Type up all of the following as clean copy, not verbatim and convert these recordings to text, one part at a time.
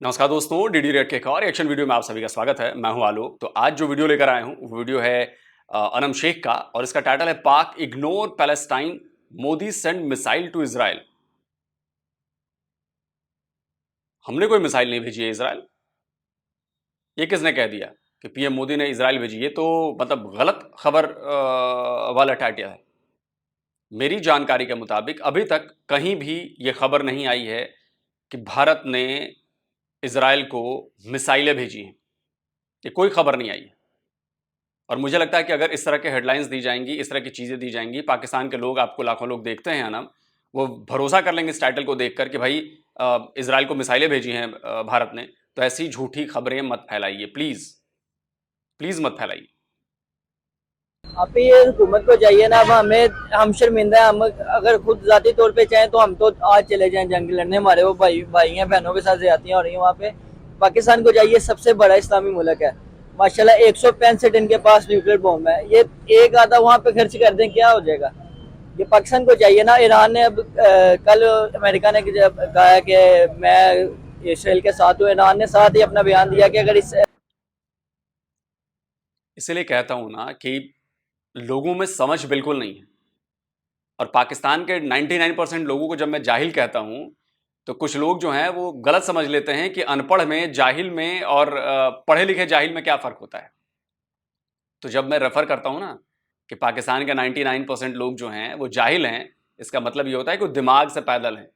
नमस्कार दोस्तों, DD red के एक और रिएक्शन वीडियो में आप सभी का स्वागत है। मैं हूं आलोक। तो आज जो वीडियो लेकर आया हूं वो वीडियो है अनम शेख का और इसका टाइटल है Pak ignore Palestine, Modi send missile to Israel. हमने कोई मिसाइल नहीं भेजी है इजराइल। ये किसने कह दिया कि पीएम मोदी ने इजराइल भेजी? ये तो मतलब गलत खबर वाला टाइटल है। मेरी जानकारी के मुताबिक अभी तक कहीं भी ये खबर नहीं आई है कि भारत ने इजराइल को मिसाइलें भेजी हैं। ये कोई खबर नहीं आई है। और मुझे लगता है कि अगर इस तरह के हेडलाइंस दी जाएंगी, इस तरह की चीज़ें दी जाएंगी, पाकिस्तान के लोग, आपको लाखों लोग देखते हैं ना, वो भरोसा कर लेंगे इस टाइटल को देखकर कि भाई इजराइल को मिसाइलें भेजी हैं भारत ने। तो ऐसी झूठी खबरें मत फैलाइए, प्लीज़ प्लीज़ मत फैलाइए। अब ये हुकूमत को चाहिए ना। अब हम शर्मिंदा हैं। हम अगर खुद जाती तौर पे चाहें तो हम तो आज चले जाएं जंग लड़ने। हमारे वो भाई हैं, बहनों के साथ ज्यादतियां हो रही हैं वहाँ पे। पाकिस्तान को चाहिए, सबसे बड़ा इस्लामी मुल्क है माशाल्लाह, 165 इनके पास न्यूक्लियर बॉम्ब है। ये एक आधा वहाँ पे खर्च कर दें, क्या हो जाएगा? ये पाकिस्तान को चाहिए ना। ईरान ने अब कल अमेरिका ने जब कहा कि मैं इसराइल के साथ हूँ, ईरान ने साथ ही अपना बयान दिया कि अगर इसलिए कहता हूँ ना कि लोगों में समझ बिल्कुल नहीं है। और पाकिस्तान के 99% लोगों को जब मैं जाहिल कहता हूँ तो कुछ लोग जो हैं वो गलत समझ लेते हैं कि अनपढ़ में, जाहिल में और पढ़े लिखे जाहिल में क्या फ़र्क होता है। तो जब मैं रेफर करता हूं ना कि पाकिस्तान के 99% लोग जो हैं वो जाहिल हैं, इसका मतलब ये होता है कि वो दिमाग से पैदल हैं।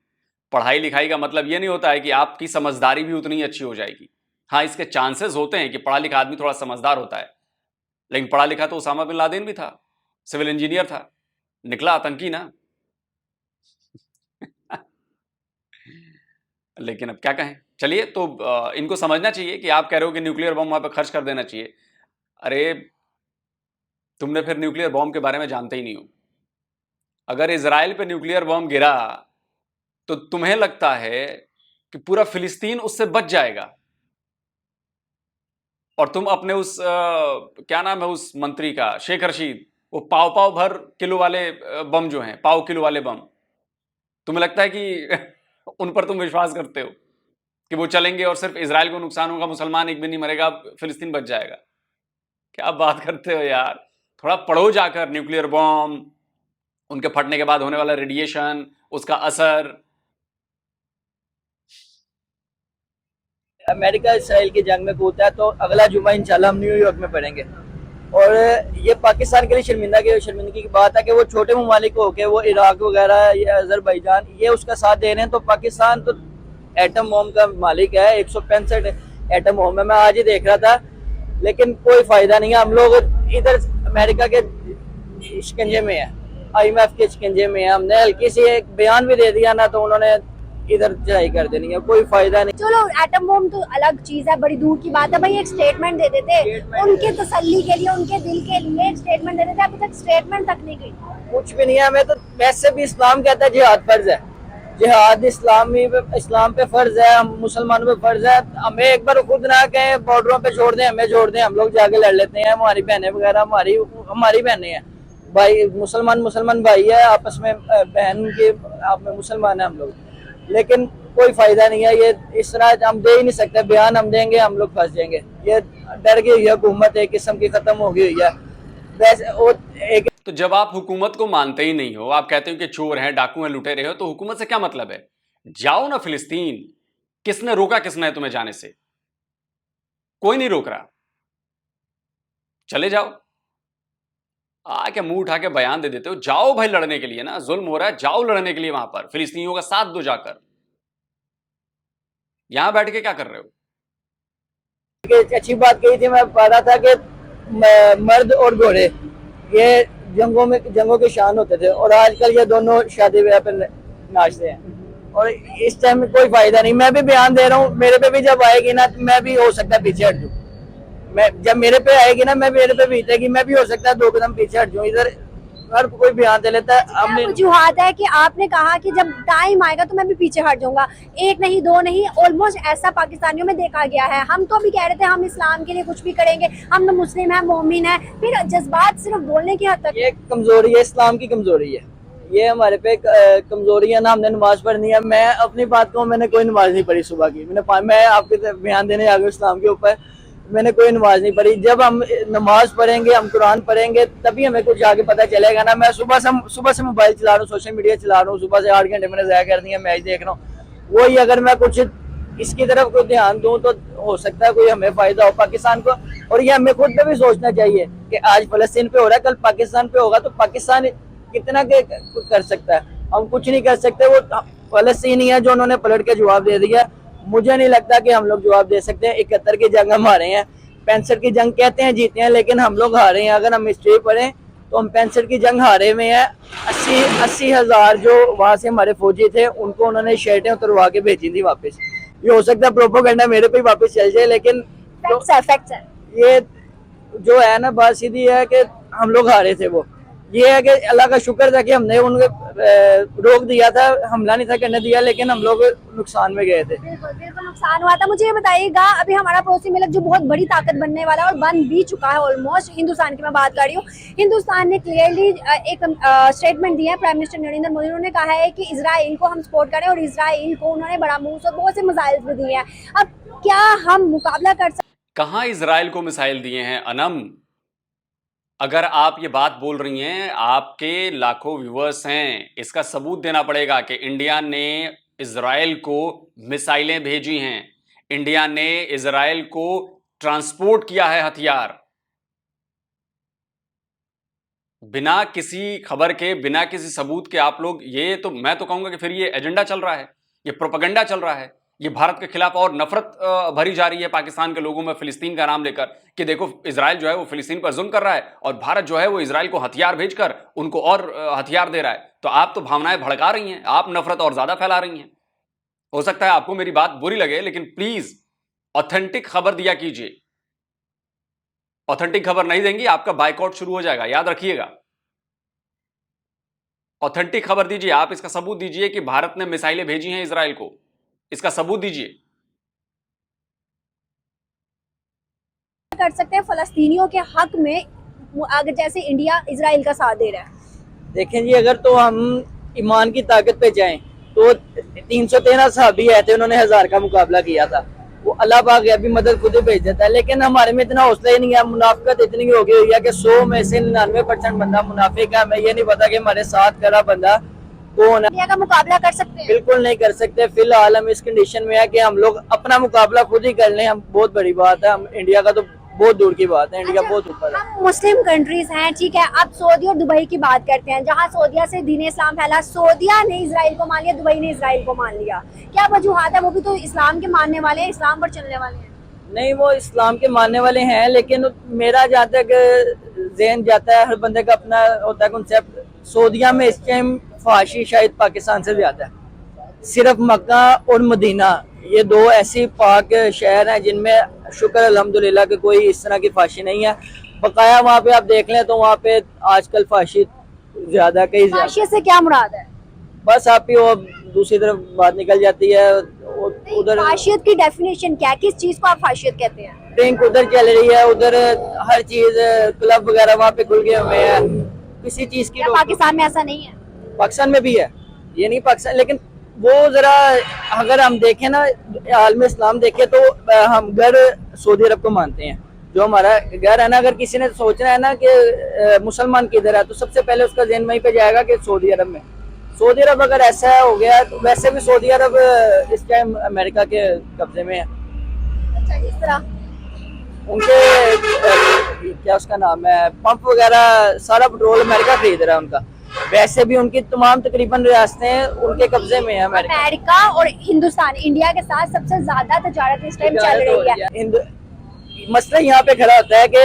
पढ़ाई लिखाई का मतलब ये नहीं होता है कि आपकी समझदारी भी उतनी अच्छी हो जाएगी। हाँ, इसके चांसेस होते हैं कि पढ़ा लिखा आदमी थोड़ा समझदार होता है, लेकिन पढ़ा लिखा तो उसामा बिन लादेन भी था, सिविल इंजीनियर था, निकला आतंकी ना। लेकिन अब क्या कहें। चलिए, तो इनको समझना चाहिए कि आप कह रहे हो कि न्यूक्लियर बम वहां पर खर्च कर देना चाहिए। अरे, तुमने फिर न्यूक्लियर बॉम्ब के बारे में जानते ही नहीं हो। अगर इजराइल पे न्यूक्लियर बॉम्ब गिरा तो तुम्हें लगता है कि पूरा फिलिस्तीन उससे बच जाएगा? और तुम अपने उस क्या नाम है उस मंत्री का, शेख रशीद, वो पाव पाव भर किलो वाले बम जो हैं, पाव किलो वाले बम, तुम्हें लगता है कि उन पर तुम विश्वास करते हो कि वो चलेंगे और सिर्फ इजराइल को नुकसान होगा, मुसलमान एक भी नहीं मरेगा, फिलिस्तीन बच जाएगा? क्या बात करते हो यार। थोड़ा पढ़ो जाकर न्यूक्लियर बॉम्ब, उनके फटने के बाद होने वाला रेडिएशन, उसका असर। अमेरिका इसराइल की जंग में कूदता है तो अगला जुमा इंशाल्लाह हम न्यूयॉर्क में पढ़ेंगे। और ये पाकिस्तान के लिए शर्मिंदगी की बात है कि वो छोटे ममालिक हो के वो इराक वगैरह या अजरबैजान ये उसका साथ दे रहे हैं। तो पाकिस्तान तो एटम बम का मालिक है, 165 एटम बम है। मैं आज ही देख रहा था, लेकिन कोई फायदा नहीं है। हम लोग इधर अमेरिका के शिकंजे में है, IMF के शिकंजे में है। हमने हल्की सी एक बयान भी दे दिया ना तो उन्होंने इधर चढ़ाई कर देनी है, कोई फायदा नहीं। चलो एटम बॉम्ब तो अलग चीज है, बड़ी दूर की बात है भाई। एक स्टेटमेंट दे देते उनके तसल्ली के लिए, उनके दिल के लिए एक स्टेटमेंट दे देते। अभी तक स्टेटमेंट तक नहीं गई। कुछ भी नहीं है। हमें तो वैसे भी इस्लाम कहता है जिहाद फर्ज है। जिहाद इस्लाम पे फर्ज है, हम मुसलमानों पे फर्ज है। हमें एक बार खुद ना कहें बॉर्डरों पे छोड़ दें, हमें छोड़ दें, हम लोग जाके लड़ लेते हैं। हमारी बहनें वगैरह हमारी बहनें हैं भाई, मुसलमान भाई है आपस में, बहन के आप में मुसलमान है हम लोग। लेकिन कोई फायदा नहीं है। ये इस तरह हम दे ही नहीं सकते। बयान हम देंगे हम लोग फंस जाएंगे। ये डर गई हुई है हुकूमत, एक किस्म की खत्म हो गई हुई है वैसे। तो जब आप हुकूमत को मानते ही नहीं हो, आप कहते हो कि चोर हैं, डाकू हैं, लुटेरे हो, तो हुकूमत से क्या मतलब है? जाओ ना फिलिस्तीन। किसने रोका, किसने है तुम्हें जाने से? कोई नहीं रोक रहा। चले जाओ। आके मुंह उठा के बयान दे देते हो। जाओ भाई लड़ने के लिए ना, जुल्म हो रहा है, जाओ लड़ने के लिए वहां पर, फिलिस्तीनियों का साथ दो जाकर। यहां बैठ के क्या कर रहे हो? अच्छी बात कही थी, मैं पढ़ रहा था कि मर्द और घोड़े ये जंगों के शान होते थे, और आजकल ये दोनों शादी ब्याह पे नाचते हैं। और इस टाइम में कोई फायदा नहीं। मैं भी बयान दे रहा हूँ, मेरे पे भी जब आएगी ना तो मैं भी हो सकता है पीछे हट जाऊँ। मैं जब मेरे पे आएगी ना, मैं मेरे पे बीतेगी, मैं भी हो सकता है 2 कदम पीछे हट जाऊँ। इधर हर कोई बयान दे लेता है। हमने वजूहात है कि आपने कहा कि जब टाइम आएगा तो मैं भी पीछे हट जाऊंगा। एक नहीं, दो नहीं, ऑलमोस्ट ऐसा पाकिस्तानियों में देखा गया है। हम तो भी कह रहे थे हम इस्लाम के लिए कुछ भी करेंगे, हम तो मुस्लिम हैं, मोमिन हैं, फिर जज्बात सिर्फ बोलने की हद तक। ये कमजोरी है, इस्लाम की कमजोरी है। ये हमारे पे कमजोरी है ना, हमने नमाज पढ़नी है। मैं अपनी बात कहूँ, मैंने कोई नमाज नहीं पढ़ी सुबह की। मैं आपके बयान देने आ गया इस्लाम के ऊपर, मैंने कोई नमाज नहीं पढ़ी। जब हम नमाज पढ़ेंगे, हम कुरान पढ़ेंगे, तभी हमें कुछ आगे पता चलेगा ना। मैं सुबह से मोबाइल चला रहा हूँ, सोशल मीडिया चला रहा हूँ, सुबह से 8 घंटे मैंने ज़ाया कर दिया, मैच देख रहा हूँ। वही अगर मैं कुछ इसकी तरफ कोई ध्यान दूं तो हो सकता है कोई हमें फायदा हो पाकिस्तान को। और ये हमें खुद पे भी सोचना चाहिए कि आज फलस्तीन पे हो रहा है, कल पाकिस्तान पे होगा, तो पाकिस्तान कितना के कर सकता है? हम कुछ नहीं कर सकते। वो फलस्तीनी है जो उन्होंने पलट के जवाब दे दिया। मुझे नहीं लगता कि हम लोग जवाब दे सकते हैं। 71 की जंग हम हारे हैं, 65 की जंग कहते हैं जीते हैं, लेकिन हम लोग हारे हैं। अगर हम हिस्ट्री पढ़ें तो हम 65 की जंग हारे हुए हैं। 80 हजार जो वहां से हमारे फौजी थे, उनको उन्होंने शर्टें उतरवा के भेजी थी वापस। ये हो सकता है प्रोपोगंडा मेरे पे वापस चल जाए, लेकिन फैक्ट्स है। ये जो है ना, बात सीधी है कि हम लोग हारे थे। वो ये है कि अल्लाह का शुक्र था कि हमने उनको रोक दिया था, हमला नहीं था करने दिया, लेकिन हम लोग नुकसान में गए थे। बिल्कुल बिल्कुल नुकसान हुआ था। मुझे ये बताइएगा, अभी हमारा पड़ोसी मुल्क जो बहुत बड़ी ताकत बनने वाला है और बन भी चुका है ऑलमोस्ट, हिंदुस्तान की मैं बात कर रही हूँ। हिंदुस्तान ने क्लियरली एक स्टेटमेंट दिया है, प्राइम मिनिस्टर नरेंद्र मोदी, उन्होंने कहा है कि इजराइल को हम सपोर्ट करें, और इजराइल को उन्होंने बड़ा मूव और बहुत से मिसाइल्स भी दिए हैं। अब क्या हम मुकाबला कर सकते? कहां इजराइल को मिसाइल दिए हैं अनम? अगर आप ये बात बोल रही हैं, आपके लाखों व्यूअर्स हैं, इसका सबूत देना पड़ेगा कि इंडिया ने इजराइल को मिसाइलें भेजी हैं, इंडिया ने इजराइल को ट्रांसपोर्ट किया है हथियार। बिना किसी खबर के, बिना किसी सबूत के आप लोग ये तो, मैं तो कहूंगा कि फिर ये एजेंडा चल रहा है, ये प्रोपेगेंडा चल रहा है, ये भारत के खिलाफ और नफरत भरी जा रही है पाकिस्तान के लोगों में फिलिस्तीन का नाम लेकर कि देखो इजराइल जो है वो फिलिस्तीन पर जुल्म कर रहा है और भारत जो है वो इजराइल को हथियार भेजकर उनको और हथियार दे रहा है। तो आप तो भावनाएं भड़का रही हैं, आप नफरत और ज्यादा फैला रही हैं। हो सकता है आपको मेरी बात बुरी लगे, लेकिन प्लीज ऑथेंटिक खबर दिया कीजिए। ऑथेंटिक खबर नहीं देंगी, आपका बायकॉट शुरू हो जाएगा, याद रखिएगा। ऑथेंटिक खबर दीजिए, आप इसका सबूत दीजिए कि भारत ने मिसाइलें भेजी हैं इजराइल को, इसका सबूत दीजिए। कर सकते हैं फलस्तीनियों के हक में, अगर जैसे इंडिया इजराइल का साथ दे रहा है? देखें जी, अगर तो हम ईमान की ताकत पे जाएं तो 313 सहाबी आए थे, उन्होंने 1000 का मुकाबला किया था। वो अल्लाह पाक अभी मदद खुद ही भेज देता है, लेकिन हमारे में इतना हौसला ही नहीं है। मुनाफिकत इतनी हो गई हुई है कि 100 में से 99% बंदा मुनाफिक है। हमें ये नहीं पता कि हमारे साथ खड़ा बंदा कौन है। इंडिया का मुकाबला कर सकते हैं? बिल्कुल नहीं कर सकते। फिलहाल हम इस कंडीशन में है कि हम लोग अपना मुकाबला खुद ही कर लें। हम बहुत बड़ी बात है, हम इंडिया का तो बहुत दूर की बात है, इंडिया बहुत ऊपर है। हम मुस्लिम कंट्रीज हैं, ठीक है। अब सऊदी और दुबई की बात करते हैं, जहां सऊदिया से दीन इस्लाम फैला। सऊदिया ने इजराइल को मान लिया, दुबई ने इजराइल को मान लिया। क्या वजूहात है? वो भी तो इस्लाम के मानने वाले हैं, इस्लाम पर चलने वाले हैं। नहीं, वो इस्लाम के मानने वाले हैं, लेकिन मेरा जहाँ तक ज़हन जाता है, हर बंदे का अपना होता है कॉन्सेप्ट। सऊदिया में इस टाइम फाशी शायद पाकिस्तान से ज्यादा है। सिर्फ मक्का और मदीना, ये दो ऐसी पाक शहर हैं जिनमें शुक्र अल्हम्दुलिल्लाह कि कोई इस तरह की फाशी नहीं है। बकाया वहाँ पे आप देख लें तो वहाँ पे आजकल फाशी ज्यादा, कई ज्यादा। फाशी से क्या मुराद है? बस आप ही वो दूसरी तरफ बात निकल जाती है। उधर फाशियत की डेफिनेशन क्या है? किस चीज को आप फाशियत कहते हैं? ड्रिंक उधर चल रही है, उधर हर चीज, क्लब वगैरह वहाँ पे खुल गए हुए हैं। किसी चीज की पाकिस्तान में ऐसा नहीं है? पाकिस्तान में भी है, ये नहीं पाकिस्तान, लेकिन वो जरा अगर हम देखें ना, आलम इस्लाम देखें तो हम घर सऊदी अरब को मानते हैं। जो हमारा घर है ना, अगर किसी ने सोचना है ना कि मुसलमान किधर है, तो सबसे पहले उसका ज़हन वहीं पे जाएगा कि सऊदी अरब में। सऊदी अरब अगर ऐसा हो गया तो वैसे भी सऊदी अरब इस टाइम अमेरिका के कब्जे में है। अच्छा, किस तरह? उनके क्या उसका नाम है, पंप वगैरह, सारा पेट्रोल अमेरिका खरीद रहा है उनका। वैसे भी उनकी तमाम तकरीबन रियासतें उनके कब्जे में है। अमेरिका और हिंदुस्तान, इंडिया के साथ सबसे ज्यादा तजारत इस टाइम चल रही है। मसला यहाँ पे खड़ा होता है कि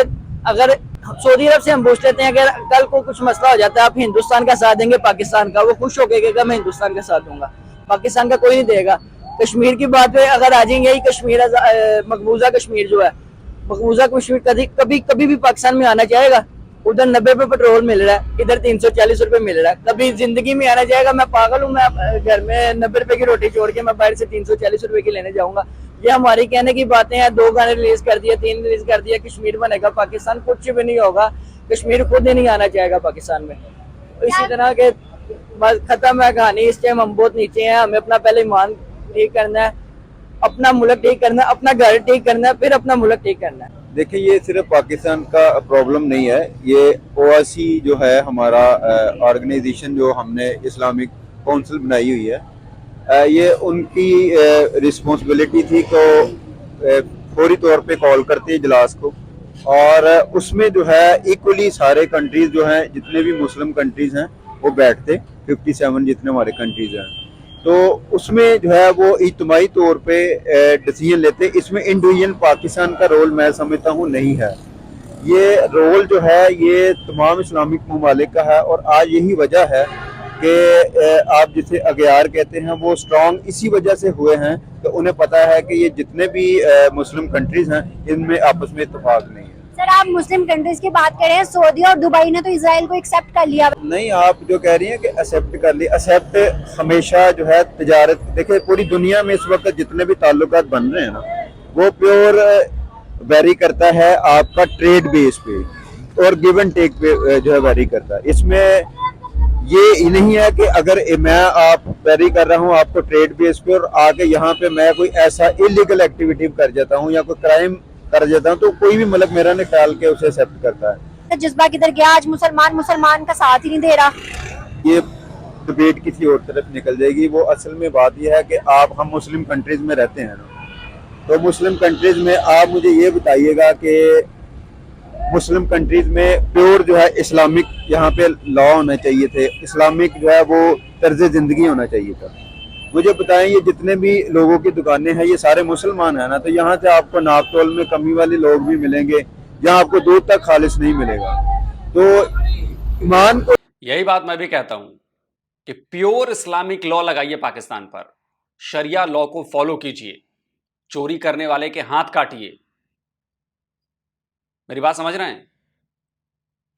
अगर सऊदी अरब से हम पूछ लेते हैं कि कल को कुछ मसला हो जाता है, आप हिंदुस्तान का साथ देंगे पाकिस्तान का? वो खुश होकर कहेगा मैं हिंदुस्तान का साथ दूंगा, पाकिस्तान का कोई नहीं देगा। कश्मीर की बात पे अगर आ जाएंगे, यही कश्मीर, मकबूजा कश्मीर जो है, मकबूजा कश्मीर कभी भी पाकिस्तान में आना चाहेगा? उधर 90 पे पेट्रोल मिल रहा है, इधर 340 रुपए मिल रहा है। कभी जिंदगी में आना चाहेगा? मैं पागल हूँ, मैं घर में 90 रुपए की रोटी छोड़ के मैं बाहर से 340 रुपए की लेने जाऊंगा? ये हमारी कहने की बातें हैं। 2 गाने रिलीज कर दिए, 3 रिलीज कर दिया, कश्मीर बनेगा पाकिस्तान, कुछ भी नहीं होगा। कश्मीर खुद ही नहीं आना चाहेगा पाकिस्तान में। इसी तरह के बस खत्म है कहानी। इस टाइम हम बहुत नीचे हैं, हमें अपना पहले ईमान ठीक करना है, अपना मुल्क ठीक करना है, अपना घर ठीक करना है, फिर अपना मुल्क ठीक करना है। देखिए, ये सिर्फ पाकिस्तान का प्रॉब्लम नहीं है, ये ओआईसी जो है हमारा ऑर्गेनाइजेशन जो हमने इस्लामिक काउंसिल बनाई हुई है, ये उनकी रिस्पॉन्सिबिलिटी थी को फौरी तौर पे कॉल करते हैं इजलास को, और उसमें जो है इक्वली सारे कंट्रीज जो हैं, जितने भी मुस्लिम कंट्रीज हैं वो बैठते, 57 जितने हमारे कंट्रीज हैं, तो उसमें जो है वो इज्तिमाई तौर पे डिसीजन लेते। इसमें इंडिविजुअल पाकिस्तान का रोल मैं समझता हूँ नहीं है, ये रोल जो है ये तमाम इस्लामिक ममालिक का है, और आज यही वजह है कि आप जिसे अगयार कहते हैं वो स्ट्रॉन्ग इसी वजह से हुए हैं कि उन्हें पता है कि ये जितने भी मुस्लिम कंट्रीज हैं इनमें आपस में इत्तेफाक नहीं है। सर, आप मुस्लिम कंट्रीज की बात करें, सऊदी और दुबई ने तो इजराइल को एक्सेप्ट कर लिया। नहीं, आप जो कह रही हैं कि एक्सेप्ट कर ली, एक्सेप्ट हमेशा जो है तजारत, देखिए पूरी दुनिया में इस वक्त जितने भी ताल्लुकात बन रहे हैं ना, वो प्योर वेरी करता है आपका ट्रेड बेस पे और गिव एंड टेक पे जो है वेरी करता है। इसमें ये नहीं है कि अगर मैं आप वेरी कर रहा हूँ आपको ट्रेड बेस पे और आके यहाँ पे मैं कोई ऐसा इलीगल एक्टिविटी कर जाता हूँ या कोई क्राइम कर जाता हूँ, तो कोई भी मुल्क मेरा निकाल के उसे एक्सेप्ट करता है। जज्बा किधर गया? आज मुसलमान का साथ ही नहीं दे रहा। ये डिबेट किसी और तरफ निकल जाएगी। वो असल में बात यह है कि हम मुस्लिम कंट्रीज में रहते हैं ना, तो मुस्लिम कंट्रीज में आप मुझे ये बताइएगा कि मुस्लिम कंट्रीज में प्योर जो है इस्लामिक यहाँ पे लॉ होना चाहिए थे, इस्लामिक जो है वो तर्ज जिंदगी होना चाहिए था। मुझे बताएं, ये जितने भी लोगों की दुकानें हैं ये सारे मुसलमान हैं ना, तो यहाँ से आपको नाप तोल में कमी वाले लोग भी मिलेंगे, जहाँ आपको दूध तक खालिश नहीं मिलेगा। तो ईमान को, यही बात मैं भी कहता हूं कि प्योर इस्लामिक लॉ लगाइए पाकिस्तान पर, शरिया लॉ को फॉलो कीजिए, चोरी करने वाले के हाथ काटिए। मेरी बात समझ रहे हैं?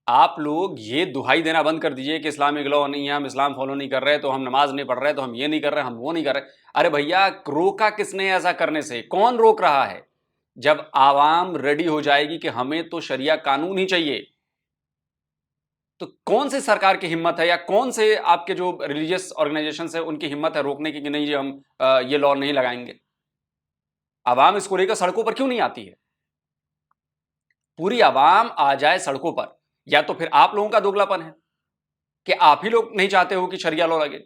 आप लोग ये दुहाई देना बंद कर दीजिए कि इस्लामिक लॉ नहीं है, हम इस्लाम फॉलो नहीं कर रहे, तो हम नमाज नहीं पढ़ रहे, तो हम ये नहीं कर रहे, हम वो नहीं कर रहे। अरे भैया, रोका किसने ऐसा करने से? कौन रोक रहा है? जब आवाम रेडी हो जाएगी कि हमें तो शरिया कानून ही चाहिए, तो कौन सी सरकार की हिम्मत है या कौन से आपके जो रिलीजियस ऑर्गेनाइजेशन है उनकी हिम्मत है रोकने की कि नहीं जी हम ये लॉ नहीं लगाएंगे? आवाम इसको लेकर सड़कों पर क्यों नहीं आती है? पूरी आवाम आ जाए सड़कों पर। या तो फिर आप लोगों का दोगलापन है कि आप ही लोग नहीं चाहते हो कि शरिया लॉ लगे।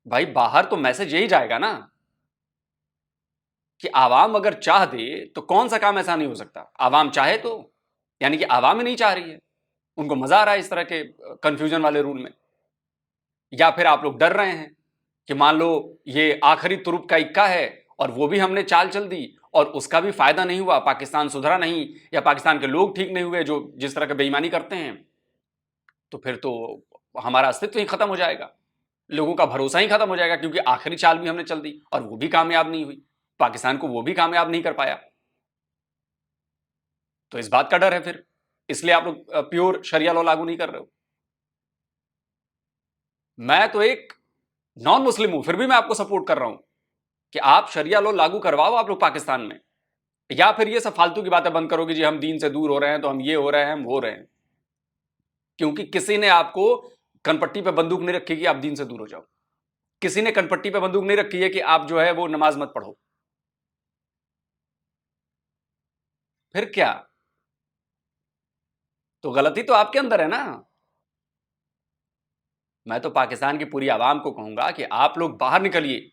भाई, बाहर तो मैसेज यही जाएगा ना कि आवाम अगर चाह दे तो कौन सा काम ऐसा नहीं हो सकता। आवाम चाहे तो, यानी कि आवाम ही नहीं चाह रही है, उनको मजा आ रहा है इस तरह के कंफ्यूजन वाले रूल में। या फिर आप लोग डर रहे हैं कि मान लो ये आखिरी तुरुप का इक्का है और वो भी हमने चाल चल दी और उसका भी फायदा नहीं हुआ, पाकिस्तान सुधरा नहीं या पाकिस्तान के लोग ठीक नहीं हुए जो जिस तरह का बेईमानी करते हैं, तो फिर तो हमारा अस्तित्व ही खत्म हो जाएगा, लोगों का भरोसा ही खत्म हो जाएगा, क्योंकि आखिरी चाल भी हमने चल दी और वो भी कामयाब नहीं हुई, पाकिस्तान को वो भी कामयाब नहीं कर पाया। तो इस बात का डर है फिर, इसलिए आप लोग प्योर शरिया लॉ लागू नहीं कर रहे हो। मैं तो एक नॉन मुस्लिम हूं, फिर भी मैं आपको सपोर्ट कर रहा हूं कि आप शरिया लॉ लागू करवाओ आप लोग पाकिस्तान में, या फिर ये सब फालतू की बातें बंद करो कि जी हम दीन से दूर हो रहे हैं, तो हम ये हो रहे हैं, हम हो रहे हैं। क्योंकि किसी ने आपको कनपट्टी पे बंदूक नहीं रखी कि आप दीन से दूर हो जाओ, किसी ने कनपट्टी पे बंदूक नहीं रखी है कि आप जो है वो नमाज मत पढ़ो। फिर क्या? तो गलती तो आपके अंदर है ना। मैं तो पाकिस्तान की पूरी आवाम को कहूंगा कि आप लोग बाहर निकलिए,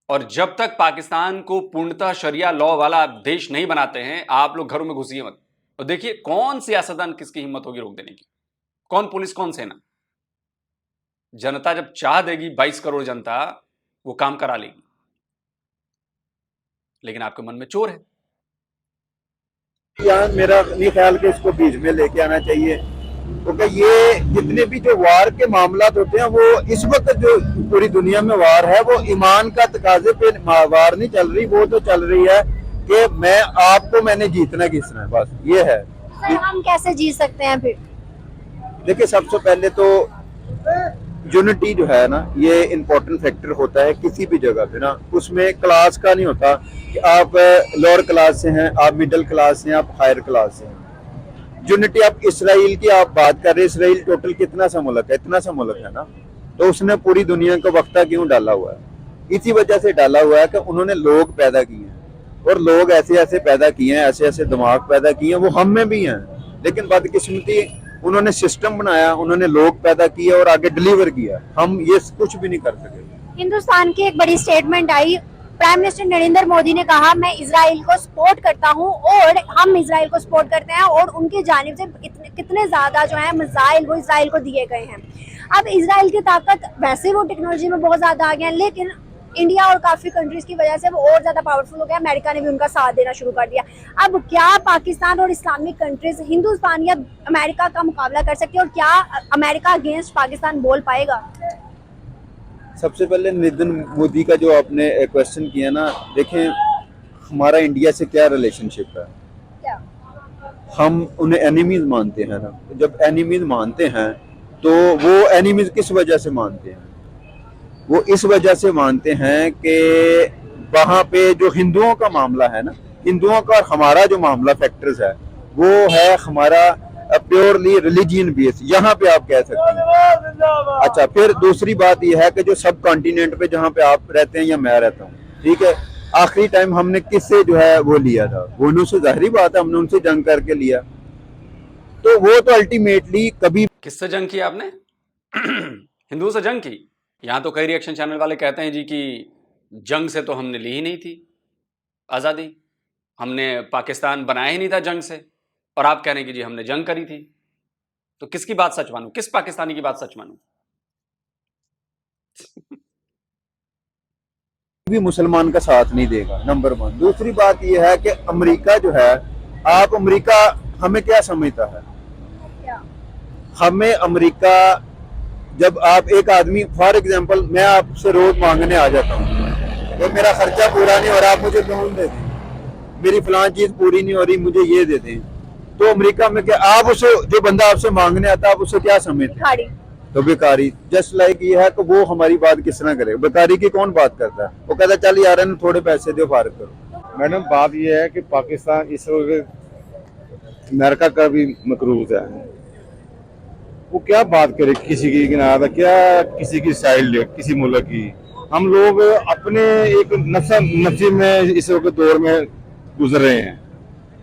और जब तक पाकिस्तान को पूर्णतः शरिया लॉ वाला देश नहीं बनाते हैं, आप लोग घरों में घुसिए मत। और देखिए कौन सियासतदान किसकी हिम्मत होगी रोक देने की, कौन पुलिस कौन सेना। जनता जब चाह देगी, 22 करोड़ जनता, वो काम करा लेगी। लेकिन आपके मन में चोर है। यहाँ मेरा नहीं ख्याल कि इसको बीच में लेके आना चाहिए, क्योंकि ये जितने भी जो वार के मामला होते हैं, वो इस वक्त जो पूरी दुनिया में वार है वो ईमान का तकाजे पे वार नहीं चल रही, वो तो चल रही है कि मैं आपको मैंने जीतना किसना है, बस ये है। सर, हम कैसे जीत सकते हैं फिर? देखिए, सबसे पहले तो यूनिटी जो है ना, ये इम्पोर्टेंट फैक्टर होता है किसी भी जगह पे ना। उसमें क्लास का नहीं होता कि आप लोअर क्लास से हैं, आप मिडिल क्लास से हैं, आप हायर क्लास से हैं। यूनिटी ऑफ इसराइल की आप बात कर रहे हैं, इसराइल टोटल कितना सा मुल्क है, इतना सा मुल्क है ना, तो उसने पूरी दुनिया को वक्ता क्यों डाला हुआ है? इसी वजह से डाला हुआ है कि उन्होंने लोग पैदा किए हैं, और लोग ऐसे ऐसे पैदा किए हैं, ऐसे ऐसे दिमाग पैदा किए हैं, वो हम में भी हैं, लेकिन बदकिस्मती उन्होंने सिस्टम बनाया, उन्होंने लोग पैदा किए और आगे डिलीवर किया, हम ये कुछ भी नहीं कर सके। हिंदुस्तान की एक बड़ी स्टेटमेंट आई, प्राइम मिनिस्टर नरेंद्र मोदी ने कहा मैं इजराइल को सपोर्ट करता हूं और हम इजराइल को सपोर्ट करते हैं, और उनकी जानिब से कितने ज्यादा जो है मिसाइल वो इजराइल को दिए गए हैं। अब इजराइल की ताकत वैसे वो टेक्नोलॉजी में बहुत ज्यादा आ गया है, लेकिन इंडिया और काफी कंट्रीज की वजह से वो और ज्यादा पावरफुल हो गया। अमेरिका ने भी उनका साथ देना शुरू कर दिया। अब क्या पाकिस्तान और इस्लामिक कंट्रीज हिंदुस्तान या अमेरिका का मुकाबला कर सकती है, और क्या अमेरिका अगेंस्ट पाकिस्तान बोल पाएगा? सबसे पहले नरेंद्र मोदी का जो आपने क्वेश्चन किया ना, देखें हमारा इंडिया से क्या रिलेशनशिप है, क्या? हम उन्हें एनिमीज मानते हैं ना, जब एनिमीज मानते हैं तो वो एनिमीज किस वजह से मानते हैं? वो इस वजह से मानते हैं कि वहाँ पे जो हिंदुओं का मामला है ना, हिंदुओं का और हमारा जो मामला फैक्टर्स है वो है हमारा प्योरली रिलीजियन बेस, यहाँ पे आप कह सकते हैं। अच्छा, फिर दूसरी बात यह है कि जो सब कॉन्टिनेंट पे जहाँ पे आप रहते हैं या मैं रहता हूँ, ठीक है, आखिरी टाइम हमने किससे जो है वो लिया था, वो से जाहिर बात है हमने उनसे जंग करके लिया, तो वो तो अल्टीमेटली कभी किससे जंग की आपने? हिंदुओं से जंग की? यहाँ तो कई रिएक्शन चैनल वाले कहते हैं जी कि जंग से तो हमने ली ही नहीं थी आज़ादी, हमने पाकिस्तान बनाया ही नहीं था जंग से, और आप कह रहे हैं कि जी हमने जंग करी थी। तो किसकी बात सच मानूं, किस पाकिस्तानी की बात सच मानूं? भी मुसलमान का साथ नहीं देगा, नंबर 1। दूसरी बात यह है कि अमेरिका जो है, आप अमेरिका हमें क्या समझता है? क्या? हमें अमेरिका, जब आप एक आदमी, फॉर एग्जांपल मैं आपसे रोज मांगने आ जाता हूँ तो मेरा खर्चा पूरा नहीं हो रहा, आप मुझे लोन दे दें, मेरी फलां चीज पूरी नहीं हो रही, मुझे ये दे दें, तो अमेरिका में क्या आप उसे, जो बंदा आपसे मांगने आता है आप उसे क्या समझते हैं? तो बेकारी। जस्ट लाइक ये है कि वो हमारी बात किस तरह करे, बेकारी की कौन बात करता है? वो कहता है चल यार इन्हें थोड़े पैसे दो, फारग करो। मैडम बात यह है कि पाकिस्तान इस वक्त अमेरिका का भी मकरूज है, वो क्या बात करे किसी की गिनादा, क्या किसी की स्टाइल किसी मुल्क की। हम लोग अपने एक नफ्सी में इस वक्त दौर में गुजर रहे हैं।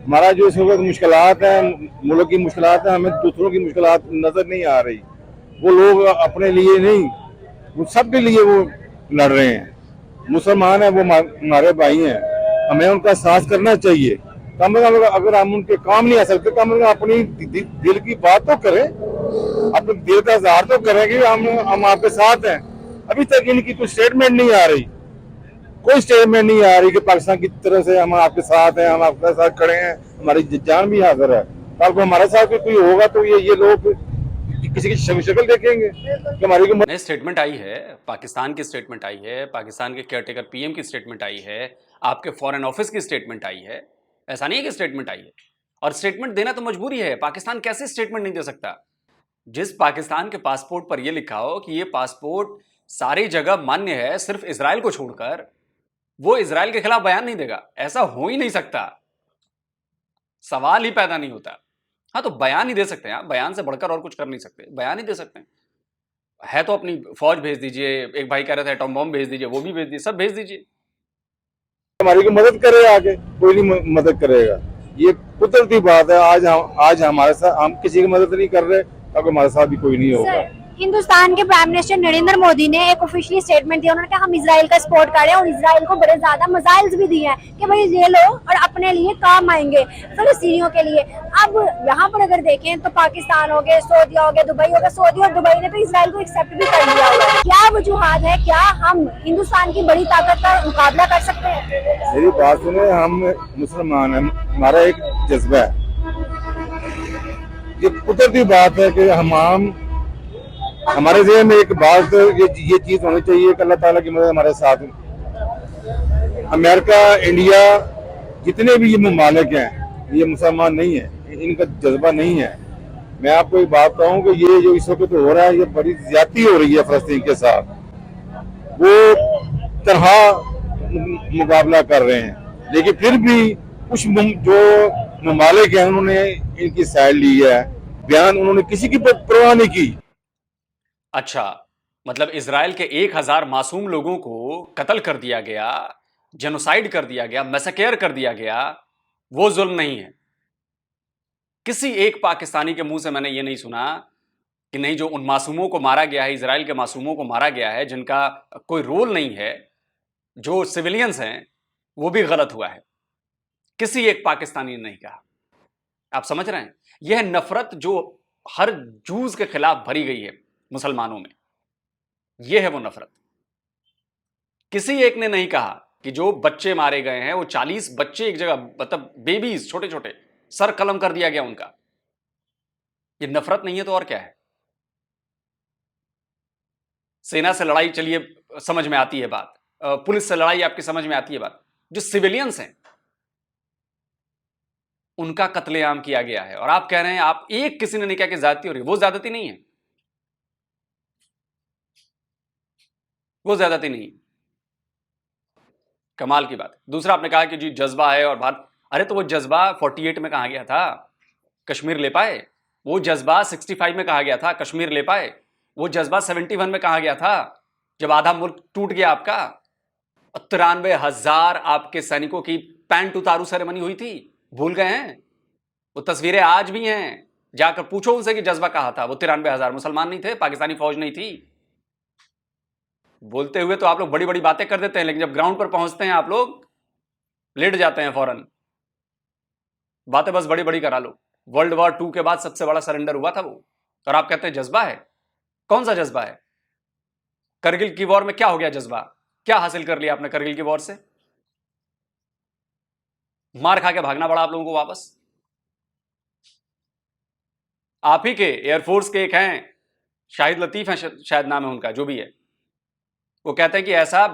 हमारा जो इस वक्त मुश्किलात है, मुल्क की मुश्किलात है, हमें दूसरों की मुश्किलात नजर नहीं आ रही। वो लोग अपने लिए नहीं, वो सबके लिए वो लड़ रहे हैं। मुसलमान है, वो हमारे भाई हैं, हमें उनका साथ करना चाहिए। कम से कम अगर हम उनके काम नहीं आ सकते, कम से कम अपनी दिल की बात तो करें, अपने दिल का इज़हार तो करें कि हम आपके साथ हैं। अभी तक इनकी कोई स्टेटमेंट नहीं आ रही, कोई स्टेटमेंट नहीं आ रही कि पाकिस्तान की तरफ से हम आपके साथ हैं, हम आपके साथ खड़े हैं, हमारी जान भी हाजिर है। कल को हमारे साथ भी कोई होगा तो ये लोग किसी की शक्ल देखेंगे कि हमारी नई स्टेटमेंट आई है, पाकिस्तान की स्टेटमेंट आई है, पाकिस्तान के केयरटेकर पीएम की स्टेटमेंट आई है, आपके फॉरेन ऑफिस की स्टेटमेंट आई है। ऐसा नहीं है कि स्टेटमेंट आई है, और स्टेटमेंट देना तो मजबूरी है। पाकिस्तान कैसे स्टेटमेंट नहीं दे सकता? जिस पाकिस्तान के पासपोर्ट पर यह लिखा हो कि ये पासपोर्ट सारी जगह मान्य है, सिर्फ इजराइल को छोड़कर, वो इजराइल के खिलाफ बयान नहीं देगा। ऐसा हो ही नहीं सकता, सवाल ही पैदा नहीं होता। हाँ, तो बयान ही दे सकते हैं, बयान से बढ़कर और कुछ कर नहीं सकते, बयान ही दे सकते हैं। है तो अपनी फौज भेज दीजिए, एक भाई कह रहे थे एटॉम बॉम्ब भेज दीजिए, वो भी भेज दीजिए, सब भेज दीजिए। हमारी को मदद करे, आगे कोई नहीं मदद करेगा। ये कुदरती बात है। आज हमारे साथ, हम किसी की मदद नहीं कर रहे, अब हमारे साथ भी कोई नहीं होगा। हिंदुस्तान के प्राइम मिनिस्टर नरेंद्र मोदी ने एक ऑफिशियली स्टेटमेंट दिया। उन्होंने कहा हम इजराइल का सपोर्ट कर रहे हैं और इजराइल को बड़े ज्यादा मिसाइल्स भी दिए हैं कि भाई ये लो और अपने लिए काम आएंगे, फिलिस्तीनियों के लिए। अब यहाँ पर अगर देखें तो पाकिस्तान हो गए, सऊदी हो गए, दुबई हो गया। सऊदी और दुबई ने तो इजराइल को एक्सेप्ट भी कर लिया हुआ है। क्या वजूहात है, क्या हम हिंदुस्तान की बड़ी ताकत का मुकाबला कर सकते हैं? मेरी बात सुने, हम मुसलमान हैं, हमारा एक जज्बा है। ये कुदरती बात है कि हमारे ज़हन में एक बात, ये चीज होनी चाहिए कि अल्लाह ताला की मदद हमारे साथ है। अमेरिका, इंडिया, जितने भी ये ममालिक हैं, ये मुसलमान नहीं है, इनका जज्बा नहीं है। मैं आपको एक बात कहूँ कि ये जो इस वक्त हो रहा है, ये बड़ी ज्यादती हो रही है फलस्तीन के साथ। वो तरह मुकाबला कर रहे हैं, लेकिन फिर भी जो ममालिक हैं उन्होंने इनकी साइड ली है, बयान उन्होंने किसी की परवाह नहीं की। अच्छा, मतलब इजराइल के 1000 मासूम लोगों को कत्ल कर दिया गया, जेनोसाइड कर दिया गया, मैसेकेयर कर दिया गया, वो जुल्म नहीं है। किसी एक पाकिस्तानी के मुंह से मैंने ये नहीं सुना कि नहीं, जो उन मासूमों को मारा गया है, इजराइल के मासूमों को मारा गया है जिनका कोई रोल नहीं है, जो सिविलियंस हैं, वो भी गलत हुआ है। किसी एक पाकिस्तानी ने नहीं कहा। आप समझ रहे हैं? यह नफरत जो हर जूज के खिलाफ भरी गई है मुसलमानों में, यह है वो नफरत। किसी एक ने नहीं कहा कि जो बच्चे मारे गए हैं, वो 40 बच्चे एक जगह, मतलब बेबीज, छोटे छोटे, सर कलम कर दिया गया उनका। ये नफरत नहीं है तो और क्या है? सेना से लड़ाई, चलिए समझ में आती है बात, पुलिस से लड़ाई आपकी समझ में आती है बात। जो सिविलियंस हैं उनका कत्लेआम किया गया है, और आप कह रहे हैं, आप एक किसी ने नहीं कहा कि ज्यादती हो रही है। वो ज्यादती नहीं है, वो ज्यादती नहीं। कमाल की बात है। दूसरा, आपने कहा कि जी जज्बा है और बात, अरे तो वो जज्बा 48 में कहा गया था, कश्मीर ले पाए? वो जज्बा 65 में कहा गया था, कश्मीर ले पाए? वो जज्बा 71 में कहा गया था, जब आधा मुल्क टूट गया आपका। 93,000 आपके सैनिकों की पैंट उतारू सेरेमनी हुई थी, भूल गए हैं? वो तस्वीरें आज भी हैं, जाकर पूछो उनसे कि जज्बा कहा था। वो 93,000 मुसलमान नहीं थे, पाकिस्तानी फौज नहीं थी। बोलते हुए तो आप लोग बड़ी बड़ी बातें कर देते हैं, लेकिन जब ग्राउंड पर पहुंचते हैं आप लोग लेट जाते हैं फौरन। बातें बस बड़ी बड़ी करा लो। वर्ल्ड वॉर 2 के बाद सबसे बड़ा सरेंडर हुआ था वो, और आप कहते हैं जज्बा है। कौन सा जज्बा है? करगिल की वॉर में क्या हो गया जज्बा? क्या हासिल कर लिया आपने करगिल की वॉर से? मार खा के भागना पड़ा आप लोगों को वापस। आप ही के एयरफोर्स के एक हैं, शाहिद लतीफ हैं शायद नाम है उनका, जो भी है, वो कहते हैं कि ऐसा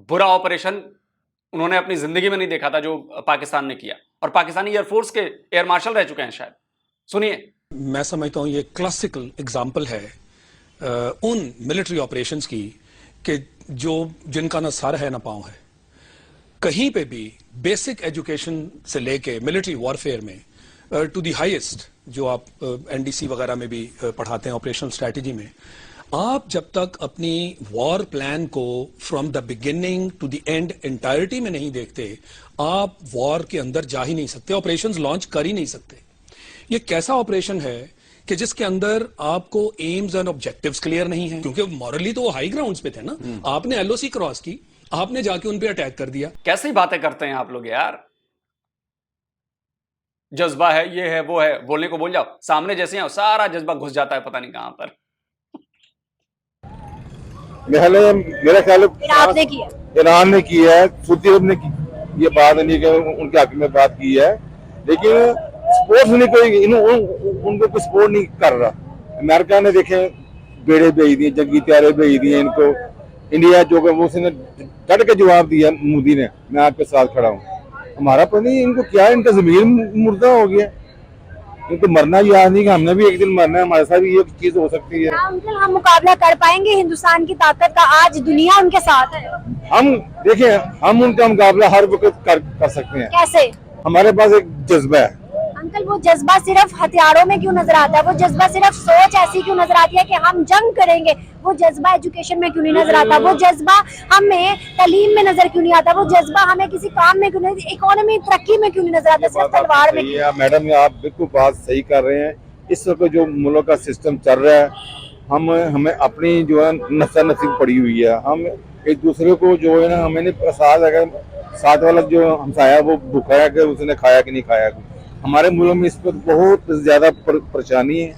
बुरा ऑपरेशन उन्होंने अपनी जिंदगी में नहीं देखा था जो पाकिस्तान ने किया, और पाकिस्तानी एयरफोर्स के एयर मार्शल रह चुके हैं शायद। सुनिए। मैं समझता हूं ये क्लासिकल एग्जाम्पल है उन मिलिट्री ऑपरेशंस की कि जिनका ना सर है ना पांव है। कहीं पे भी बेसिक एजुकेशन से लेके मिलिट्री वॉरफेयर में टू द हाईएस्ट, जो आप एनडीसी वगैरह में भी पढ़ाते हैं ऑपरेशनल स्ट्रैटेजी में, आप जब तक अपनी वॉर प्लान को from the beginning to the end entirety में नहीं देखते, आप वॉर के अंदर जा ही नहीं सकते, ऑपरेशंस लॉन्च कर ही नहीं सकते। ये कैसा ऑपरेशन है कि जिसके अंदर आपको एम्स एंड ऑब्जेक्टिव्स क्लियर नहीं है, क्योंकि मॉरली तो वो हाई ग्राउंड्स पे थे ना। आपने एलओसी क्रॉस की, आपने जाके उन पे अटैक कर दिया। कैसी बातें करते हैं आप लोग यार? जज्बा है, ये है, वो है, बोलने को बोल जाओ, सामने जैसे आओ सारा जज्बा घुस जाता है पता नहीं कहां पर। मेरा ख्याल आपने किया, ईरान ने की है, सऊदी अरब ने की, ये बात नहीं कि उनके हक में बात की है, लेकिन स्पोर्ट्स नहीं कोई उनको कोई सपोर्ट नहीं कर रहा। अमेरिका ने देखे बेड़े भेज दिए, जंगी त्यारे भेज दिए इनको। इंडिया जो उसने डट के जवाब दिया मोदी ने, मैं आपके साथ खड़ा हूँ। हमारा पता नहीं इनको क्या है, इनका जमीन मुर्दा हो गया, इनको मरना याद नहीं कि हमने भी एक दिन मरना है, हमारे साथ भी ये चीज हो सकती है। अंकल, हम मुकाबला कर पाएंगे हिंदुस्तान की ताकत का? आज दुनिया उनके साथ है। हम देखिए, हम उनका मुकाबला हर वक्त कर सकते हैं। कैसे? हमारे पास एक जज्बा है। अंकल, वो जज्बा सिर्फ हथियारों में क्यों नजर आता है? वो जज्बा सिर्फ सोच ऐसी क्यों नजर आती है कि हम जंग करेंगे? वो जज्बा एजुकेशन में क्यों नहीं नजर आता? वो जज्बा हमें तालीम में नजर क्यों नहीं आता? वो जज्बा हमें किसी काम में क्यों नहीं, इकोनॉमी तरक्की में क्यों नहीं नजर आता? सिर्फ तलवार में। मैडम, आप बिल्कुल बात सही कर रहे हैं। इस वक्त जो मुल्क का सिस्टम चल रहा है, हमें अपनी जो है नफसा नसीब पड़ी हुई है। हम एक दूसरे को जो है ना, हमें नहीं एहसास है साथ वाला जो हमसाया वो भूखा है कि उसने खाया कि नहीं खाया। हमारे मुल्क में इस पर बहुत ज्यादा परेशानी है।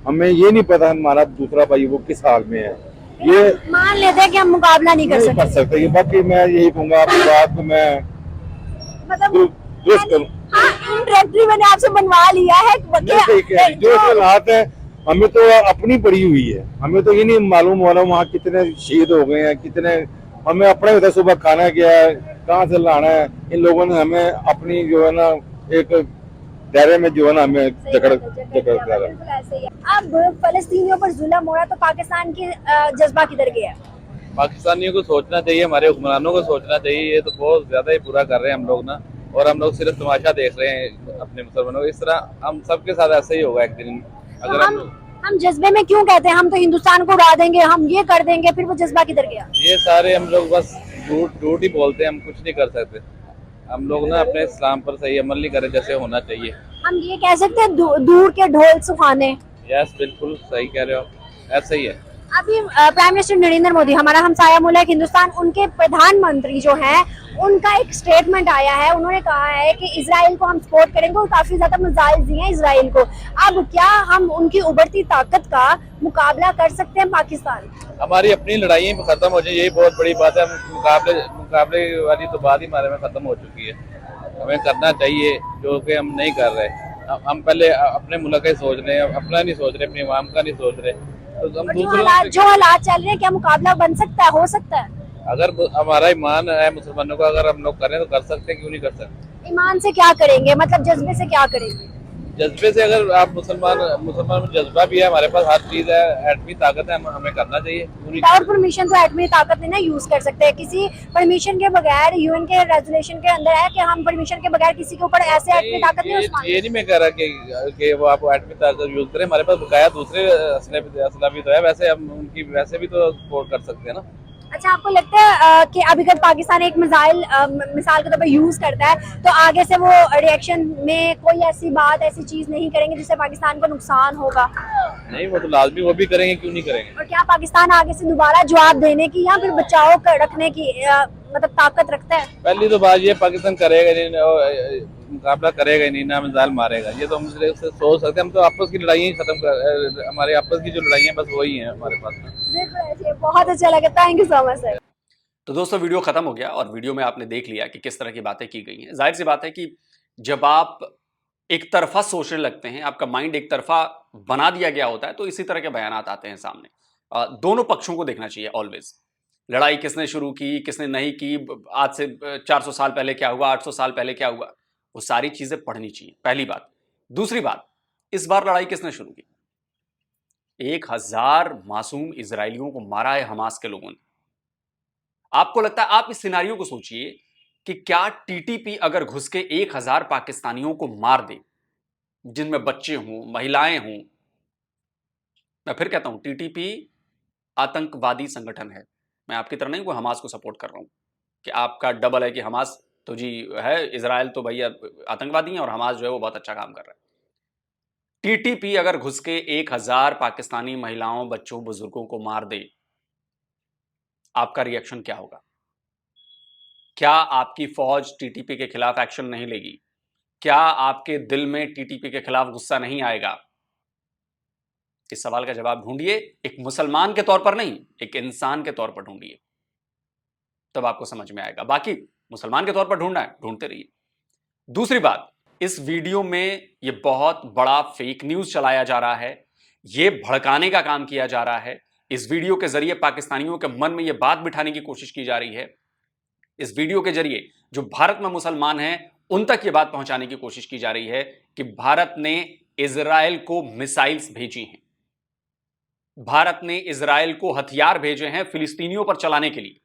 हमें ये नहीं पता हमारा दूसरा भाई वो किस हाल में है। ये मान लेते हैं कि हम मुकाबला नहीं कर सकते। ये बाकी मैं यही कहूँगा, आपकी बात को मैं मतलब दुरुस्त करूँ। इनडायरेक्टली मैंने आपसे बनवा लिया है। जो हालात है हमें तो अपनी पड़ी हुई है, हमें तो ये नहीं मालूम हो रहा वहाँ कितने शहीद हो गए हैं, कितने हमें अपने होता सुबह खाना क्या है, कहाँ से लाना है। इन लोगों ने हमें अपनी जो है ना एक दायरे में जो है ना हमें जकड़ अब फलस्तीनियों पर जुल्म हो रहा, तो पाकिस्तान की जज्बा किधर गया? पाकिस्तानियों को सोचना चाहिए, हमारे हुक्मरानों को सोचना चाहिए। ये तो बहुत ज्यादा ही बुरा कर रहे हैं हम लोग ना। और हम लोग सिर्फ तमाशा देख रहे हैं अपने मुसलमानों को। इस तरह हम सबके साथ ऐसा ही होगा एक दिन। तो अगर हम जज्बे में क्यों कहते हैं हम तो हिंदुस्तान को उड़ा देंगे, हम ये कर देंगे, फिर वो जज्बा किधर गया? ये सारे हम लोग बस झूठ ही बोलते हैं, हम कुछ नहीं कर सकते। हम लोग ना अपने इस्लाम पर सही अमल नहीं करें जैसे होना चाहिए। हम ये कह सकते हैं दूर के ढोल सुहाने। यस, बिल्कुल सही कह रहे हो आप, ऐसा ही है। अभी प्राइम मिनिस्टर नरेंद्र मोदी, हमारा हमसाया मुल्क हिंदुस्तान, उनके प्रधानमंत्री जो हैं उनका एक स्टेटमेंट आया है। उन्होंने कहा है कि इजराइल को हम सपोर्ट करेंगे और काफी ज्यादा मिसाइल दिए हैं इजराइल को। अब क्या हम उनकी उभरती ताकत का मुकाबला कर सकते हैं पाकिस्तान? हमारी अपनी लड़ाई खत्म हो जाए, यही बहुत बड़ी बात है। मुकाबले वाली तो बात ही हमारे में खत्म हो चुकी है। हमें करना चाहिए जो कि हम नहीं कर रहे। हम पहले अपने मुल्क का ही सोच रहे हैं, अपना नहीं सोच रहे, अपनी आवाम का नहीं सोच रहे। तो हम जो हालात चल रहे हैं, क्या मुकाबला बन सकता है, हो सकता है? अगर हमारा ईमान है मुसलमानों का, अगर हम लोग करें तो कर सकते हैं, क्यों नहीं कर सकते? ईमान से क्या करेंगे, मतलब जज्बे से क्या करेंगे? जज्बे से, अगर आप मुसलमान में जज्बा भी है, हमारे पास हर चीज है, एटमी ताकत है, हमें करना चाहिए। विदाउट परमिशन तो एटमी ताकत नहीं ना यूज कर सकते, किसी परमिशन के बगैर। यूएन के रेजोल्यूशन के अंदर है कि हम परमिशन के बगैर किसी के ऊपर ऐसे एटमी ताकत नहीं यूज। ये नहीं मैं कह रहा कि वो आप एटमी ताकत यूज करें, हमारे पास बकाया दूसरे असला भी तो है, वैसे हम उनकी वैसे भी तो सपोर्ट कर सकते हैं ना। अच्छा, आपको लगता है कि अभी अगर पाकिस्तान एक मिसाल के तौर पर यूज करता है तो आगे से वो रिएक्शन में कोई ऐसी बात, ऐसी चीज नहीं करेंगे जिससे पाकिस्तान को नुकसान होगा? नहीं, वो तो लाजमी वो भी करेंगे, क्यों नहीं करेंगे। और क्या पाकिस्तान आगे से दोबारा जवाब देने की या फिर बचाव कर रखने की मतलब ताकत रखता है? पहली तो बात ये, पाकिस्तान करेगा नहीं, मुकाबला करेगा नहीं, ना मिसाइल मारेगा, ये तो हम सोच सकते हैं। हम तो आपस की लड़ाई खत्म कर, हमारे आपस की जो लड़ाई है बस वही है हमारे पास। बिल्कुल, बहुत अच्छा लगा, thank you so much sir. तो दोस्तों, वीडियो खत्म हो गया और वीडियो में आपने देख लिया कि किस तरह की बातें की गई हैं। जाहिर सी बात है कि जब आप एक तरफा सोचने लगते हैं, आपका माइंड एक तरफा बना दिया गया होता है, तो इसी तरह के बयानात आते हैं सामने। दोनों पक्षों को देखना चाहिए ऑलवेज। लड़ाई किसने शुरू की, किसने नहीं की, आज से 400 साल पहले क्या हुआ, 800 साल पहले क्या हुआ, वो सारी चीजें पढ़नी चाहिए, पहली बात। दूसरी बात, इस बार लड़ाई किसने शुरू की? 1000 मासूम इजरायलियों को मारा है हमास के लोगों ने। आपको लगता है, आप इस सिनारियो को सोचिए कि क्या टीटीपी अगर घुस के 1000 पाकिस्तानियों को मार दे, जिनमें बच्चे हों, महिलाएं हों। मैं फिर कहता हूं, टीटीपी आतंकवादी संगठन है। मैं आपकी तरह नहीं, वो हमास को सपोर्ट कर रहा हूं कि आपका डबल है कि हमास तो जी है, इजराइल तो भैया आतंकवादी है और हमास जो है वो बहुत अच्छा काम कर रहा है। टीटीपी अगर घुस के 1000 पाकिस्तानी महिलाओं, बच्चों, बुजुर्गों को मार दे, आपका रिएक्शन क्या होगा? क्या आपकी फौज टीटीपी के खिलाफ एक्शन नहीं लेगी? क्या आपके दिल में टीटीपी के खिलाफ गुस्सा नहीं आएगा? इस सवाल का जवाब ढूंढिए, एक मुसलमान के तौर पर नहीं, एक इंसान के तौर पर ढूंढिए, तब आपको समझ में आएगा। बाकी मुसलमान के तौर पर ढूंढना है, ढूंढते रहिए। दूसरी बात, इस वीडियो में यह बहुत बड़ा फेक न्यूज चलाया जा रहा है, यह भड़काने का काम किया जा रहा है। इस वीडियो के जरिए पाकिस्तानियों के मन में यह बात बिठाने की कोशिश की जा रही है। इस वीडियो के जरिए जो भारत में मुसलमान हैं उन तक यह बात पहुंचाने की कोशिश की जा रही है कि भारत ने इजराइल को मिसाइल्स भेजी हैं, भारत ने इजराइल को हथियार भेजे हैं फिलिस्तीनियों पर चलाने के लिए।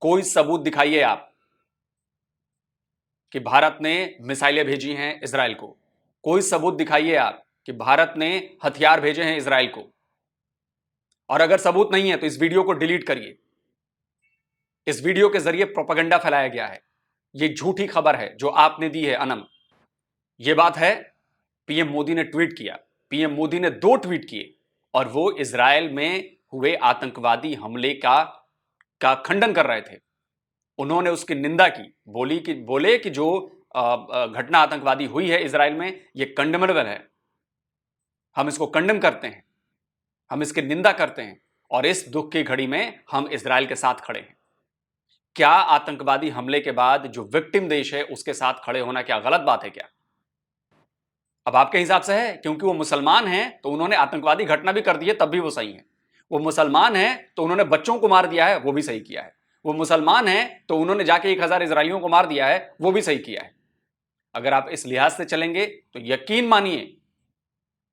कोई सबूत दिखाइए आप कि भारत ने मिसाइलें भेजी हैं इजराइल को। कोई सबूत दिखाइए आप कि भारत ने हथियार भेजे हैं इजराइल को। और अगर सबूत नहीं है तो इस वीडियो को डिलीट करिए। इस वीडियो के जरिए प्रोपेगेंडा फैलाया गया है, यह झूठी खबर है जो आपने दी है अनम। यह बात है, पीएम मोदी ने ट्वीट किया, पीएम मोदी ने 2 ट्वीट किए और वो इजराइल में हुए आतंकवादी हमले का खंडन कर रहे थे। उन्होंने उसकी निंदा की, बोले कि जो घटना आतंकवादी हुई है इजराइल में, यह कंडेमेबल है, हम इसको कंडेम करते हैं, हम इसकी निंदा करते हैं और इस दुख की घड़ी में हम इजराइल के साथ खड़े हैं। क्या आतंकवादी हमले के बाद जो विक्टिम देश है उसके साथ खड़े होना क्या गलत बात है क्या? अब आपके हिसाब से है, क्योंकि वो मुसलमान हैं तो उन्होंने आतंकवादी घटना भी कर दी है, तब भी वो सही है। वो मुसलमान हैं तो उन्होंने बच्चों को मार दिया है, वो भी सही किया है। वो मुसलमान हैं तो उन्होंने जाके 1000 इजराइलियों को मार दिया है, वो भी सही किया है। अगर आप इस लिहाज से चलेंगे तो यकीन मानिए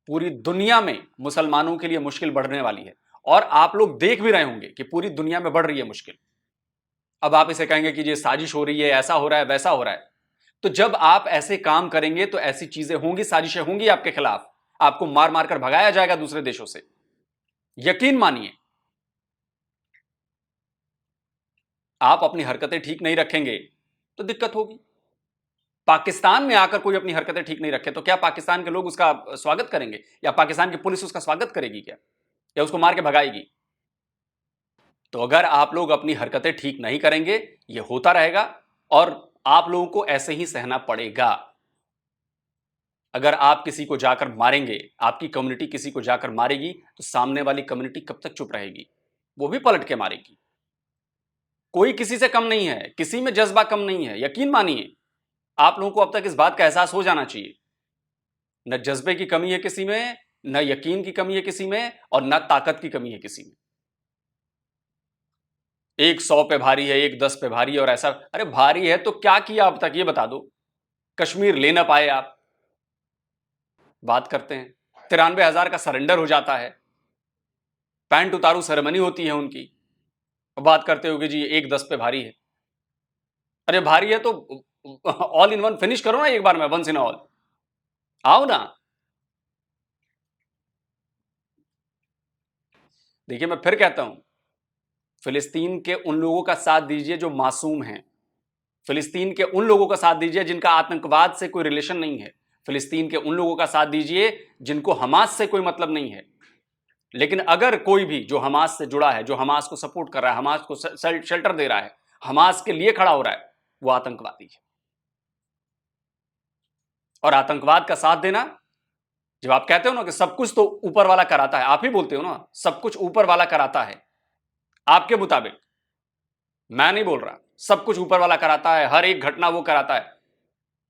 पूरी दुनिया में मुसलमानों के लिए मुश्किल बढ़ने वाली है। और आप लोग देख भी रहे होंगे कि पूरी दुनिया में बढ़ रही है मुश्किल। अब आप इसे कहेंगे कि ये साजिश हो रही है, ऐसा हो रहा है, वैसा हो रहा है। तो जब आप ऐसे काम करेंगे तो ऐसी चीजें होंगी, साजिशें होंगी आपके खिलाफ, आपको मार मार कर भगाया जाएगा दूसरे देशों से, यकीन मानिए। आप अपनी हरकतें ठीक नहीं रखेंगे तो दिक्कत होगी। पाकिस्तान में आकर कोई अपनी हरकतें ठीक नहीं रखे तो क्या पाकिस्तान के लोग उसका स्वागत करेंगे, या पाकिस्तान की पुलिस उसका स्वागत करेगी क्या, या उसको मार के भगाएगी? तो अगर आप लोग अपनी हरकतें ठीक नहीं करेंगे, यह होता रहेगा और आप लोगों को ऐसे ही सहना पड़ेगा। अगर आप किसी को जाकर मारेंगे, आपकी कम्युनिटी किसी को जाकर मारेगी, तो सामने वाली कम्युनिटी कब तक चुप रहेगी? वो भी पलट के मारेगी। कोई किसी से कम नहीं है, किसी में जज्बा कम नहीं है, यकीन मानिए। आप लोगों को अब तक इस बात का एहसास हो जाना चाहिए। न जज्बे की कमी है किसी में, न यकीन की कमी है किसी में, और न ताकत की कमी है किसी में। एक 100 पे भारी है, एक 10 पे भारी है, और ऐसा, अरे भारी है तो क्या किया अब तक, ये बता दो। कश्मीर ले ना पाए आप, बात करते हैं 93,000 का सरेंडर हो जाता है, पैंट उतारू सेरेमनी होती है उनकी, बात करते हो कि जी 1-10 पे भारी है। अरे भारी है तो ऑल इन वन फिनिश करो ना एक बार में, वंस इन ऑल, आओ ना। देखिए मैं फिर कहता हूं, फिलिस्तीन के उन लोगों का साथ दीजिए जो मासूम हैं, फिलिस्तीन के उन लोगों का साथ दीजिए जिनका आतंकवाद से कोई रिलेशन नहीं है, फिलिस्तीन के उन लोगों का साथ दीजिए जिनको हमास से कोई मतलब नहीं है। लेकिन अगर कोई भी जो हमास से जुड़ा है, जो हमास को सपोर्ट कर रहा है, हमास को शेल्टर दे रहा है, हमास के लिए खड़ा हो रहा है, वो आतंकवादी है। और आतंकवाद का साथ देना, जब आप कहते हो ना कि सब कुछ तो ऊपर वाला कराता है, आप ही बोलते हो ना सब कुछ ऊपर वाला कराता है, आपके मुताबिक, मैं नहीं बोल रहा, सब कुछ ऊपर वाला कराता है, हर एक घटना वो कराता है,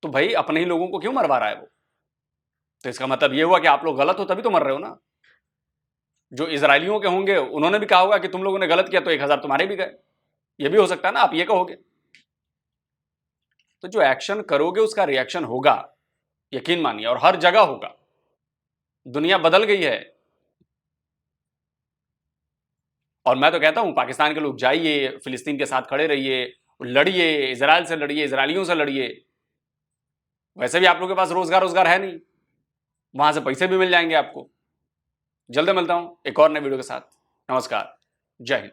तो भाई अपने ही लोगों को क्यों मरवा रहा है वो? तो इसका मतलब ये हुआ कि आप लोग गलत हो तभी तो मर रहे हो ना। जो इजरायलियों के होंगे उन्होंने भी कहा होगा कि तुम लोगों ने गलत किया तो 1,000 तुम्हारे भी गए, ये भी हो सकता है ना, आप ये कहोगे। तो जो एक्शन करोगे उसका रिएक्शन होगा, यकीन मानिए, और हर जगह होगा। दुनिया बदल गई है, और मैं तो कहता हूं पाकिस्तान के लोग जाइए, फिलिस्तीन के साथ खड़े रहिए, लड़िए, इजराइल से लड़िए, इजरायलियों से लड़िए। वैसे भी आप लोगों के पास रोजगार है नहीं, वहां से पैसे भी मिल जाएंगे आपको। जल्द मिलता हूं एक और नए वीडियो के साथ। नमस्कार, जय हिंद।